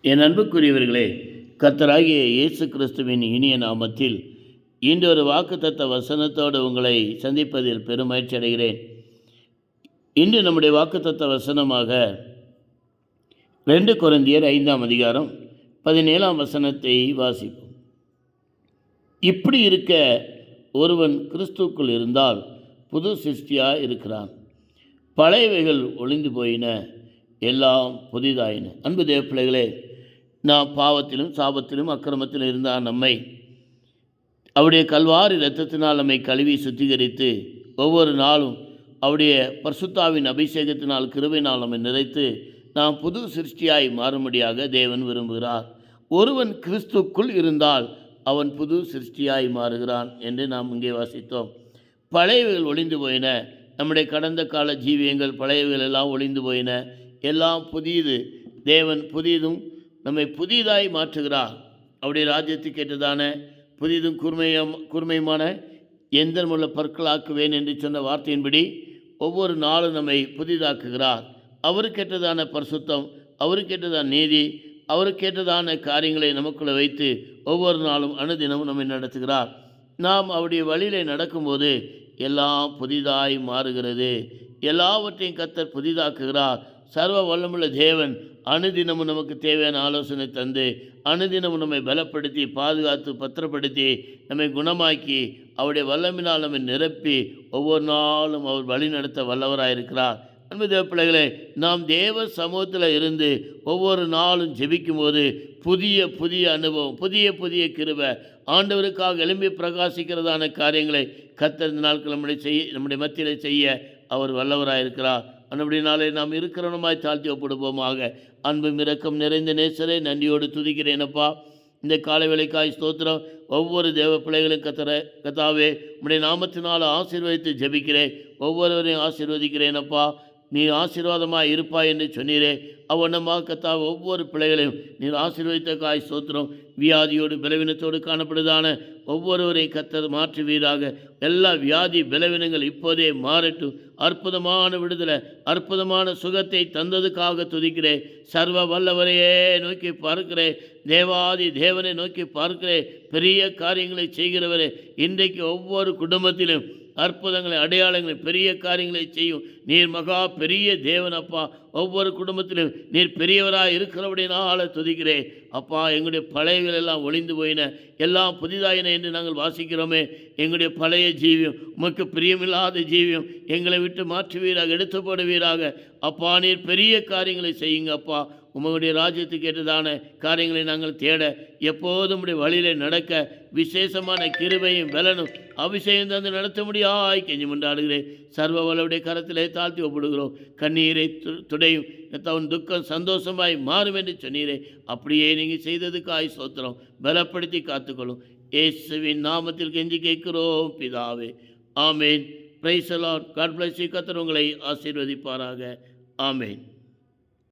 என் அன்புக்குரியவர்களே, கர்த்தராகிய இயேசு கிறிஸ்துவின் இனிய நாமத்தில் இன்று ஒரு வாக்குத்தத்த வசனத்தோடு உங்களை சந்திப்பதில் பெருமகிழ்ச்சி அடைகிறேன். இன்று நம்முடைய வாக்குத்தத்த வசனமாக 2 கொரிந்தியர் 5ஆம் அதிகாரம் 17ஆம் வசனத்தை வாசிப்போம். இப்படி இருக்க, ஒருவன் கிறிஸ்துவுக்குள் இருந்தால் புது சிருஷ்டியாக இருக்கிறான், பழையவைகள் ஒளிந்து போயின, எல்லாம் புதிதாயின. அன்பு தேவ பிள்ளைகளே, நாம் பாவத்திலும் சாபத்திலும் அக்கிரமத்திலும் இருந்தால் நம்மை அவருடைய கல்வாரி இரத்தத்தினால் நம்மை கழுவி சுத்திகரித்து ஒவ்வொரு நாளும் அவருடைய பரிசுத்தாவின் அபிஷேகத்தினால் கிருபையினால் நம்மை நிறைத்து நாம் புது சிருஷ்டியாய் மாறும்படியாக தேவன் விரும்புகிறார். ஒருவன் கிறிஸ்துக்குள் இருந்தால் அவன் புது சிருஷ்டியாய் மாறுகிறான் என்று நாம் இங்கே வாசித்தோம். பழையவைகள் ஒளிந்து போயின, நம்முடைய கடந்த கால ஜீவியங்கள் பழையவைகள் எல்லாம் ஒளிந்து போயின, எல்லாம் புதியது. தேவன் புதியதும் நம்மை புதிதாய் மாற்றுகிறார். அவருடைய ராஜ்யத்துக்கு ஏற்றதான புதிதும் கூர்மையுமான எந்திரமுள்ள பற்களாக்குவேன் என்று சொன்ன வார்த்தையின்படி ஒவ்வொரு நாளும் நம்மை புதிதாக்குகிறார். அவருக்கேற்றதான பரிசுத்தம், அவருக்கேற்றதான நீதி, அவருக்கேற்றதான காரியங்களை நமக்குள்ளே வைத்து ஒவ்வொரு நாளும் அனுதினமும் நம்மை நடத்துகிறார். நாம் அவருடைய வழியில் நடக்கும்போது எல்லாம் புதிதாய் மாறுகிறது. எல்லாவற்றையும் கர்த்தர் புதிதாக்குகிறார். சர்வ வல்லமுள்ள தேவன் அனுதினமும் நமக்கு தேவையான ஆலோசனை தந்து அனுதினமும் நம்மை பலப்படுத்தி பாதுகாத்து பத்திரப்படுத்தி நம்மை குணமாக்கி அவருடைய வல்லமினால் நம்மை நிரப்பி ஒவ்வொரு நாளும் அவர் வழி நடத்த வல்லவராயிருக்கிறார். அன்பு தேவ பிள்ளைகளே, நாம் தேவ சமூகத்தில் இருந்து ஒவ்வொரு நாளும் ஜெபிக்கும் போது புதிய புதிய அனுபவம், புதிய புதிய கிருபை, ஆண்டவருக்காக எழும்பி பிரகாசிக்கிறதான காரியங்களை கர்த்தர் இந்த நாட்கள் நம்முடைய மத்தியில் செய்ய அவர் வல்லவராயிருக்கிறார். அன்படினாலே நாம் இருக்கிறவனுமாய் தாழ்த்தி ஒப்படுவோமாக. அன்பும் இரக்கம் நிறைந்த நேசரே, நன்றியோடு துதிக்கிறேனப்பா. இந்த காலை வேளைக்காய் ஸ்தோத்திரம். ஒவ்வொரு தேவ பிள்ளைகளும் கத்தாவே உம்முடைய நாமத்தினால் ஆசீர்வதித்து ஜெபிக்கிறேன். ஒவ்வொருவரையும் ஆசீர்வதிக்கிறேனப்பா. நீ ஆசீர்வாதமாக இருப்பாய் என்று சொன்னீரே, அவ்வண்ணமாக கத்தா ஒவ்வொரு பிள்ளைகளையும் நீர் ஆசீர்வதித்த காய் ஸ்தோத்திரம். வியாதியோடு பலவீனத்தோடு காணப்படுதான ஒவ்வொருவரையும் கத்தர் மாற்றுவீராக. எல்லா வியாதி பலவீனங்கள் இப்போதே மாறட்டும். அற்புதமான விடுதலை, அற்புதமான சுகத்தை தந்ததுக்காக துதிக்கிறேன். சர்வ வல்லவரையே நோக்கி பார்க்கிறேன். தேவாதி தேவனை நோக்கி பார்க்கிறேன். பெரிய காரியங்களை செய்கிறவரே, இன்றைக்கு ஒவ்வொரு குடும்பத்திலும் அற்புதங்களை, அடையாளங்களை, பெரிய காரியங்களை செய்யும் நீர் மகா பெரிய தேவனப்பா. ஒவ்வொரு குடும்பத்திலும் நீர் பெரியவராக இருக்கிறபடினால துதிக்கிறேன் அப்பா. எங்களுடைய பழையகள் எல்லாம் ஒளிந்து போயின, எல்லாம் புதிதாயின என்று நாங்கள் வாசிக்கிறோமே. எங்களுடைய பழைய ஜீவியம், உமக்கு பிரியமில்லாத ஜீவியம் எங்களை விட்டு மாற்றுவீராக, எடுத்து போடுவீராக அப்பா. நீர் பெரிய காரியங்களை செய்யுங்க அப்பா. உங்களுடைய ராஜ்யத்துக்கு ஏற்றதான காரியங்களை நாங்கள் தேட, எப்போதும் உடைய வழியில் நடக்க விசேஷமான கிருபையும் பலனும் அபிஷேகம் தந்து நடத்த முடியாய் கெஞ்சி கொண்டாடுகிறேன். சர்வ வல்லவருடைய கரத்திலே தாழ்த்தி ஒப்படுகிறோம். கண்ணீரை துடையும் தவன் துக்கம் சந்தோஷமாய் மாறும் என்று சொன்னீரே, அப்படியே நீங்கள் செய்ததுக்காய் ஸ்தோத்திரம். பலப்படுத்தி காத்துக்கொள்ளும். இயேசுவின் நாமத்தில் கெஞ்சி கேட்கிறோம் பிதாவே, ஆமேன். Praise the lord. God bless you. கர்த்தர் உங்களை ஆசீர்வதிப்பாராக. ஆமேன்.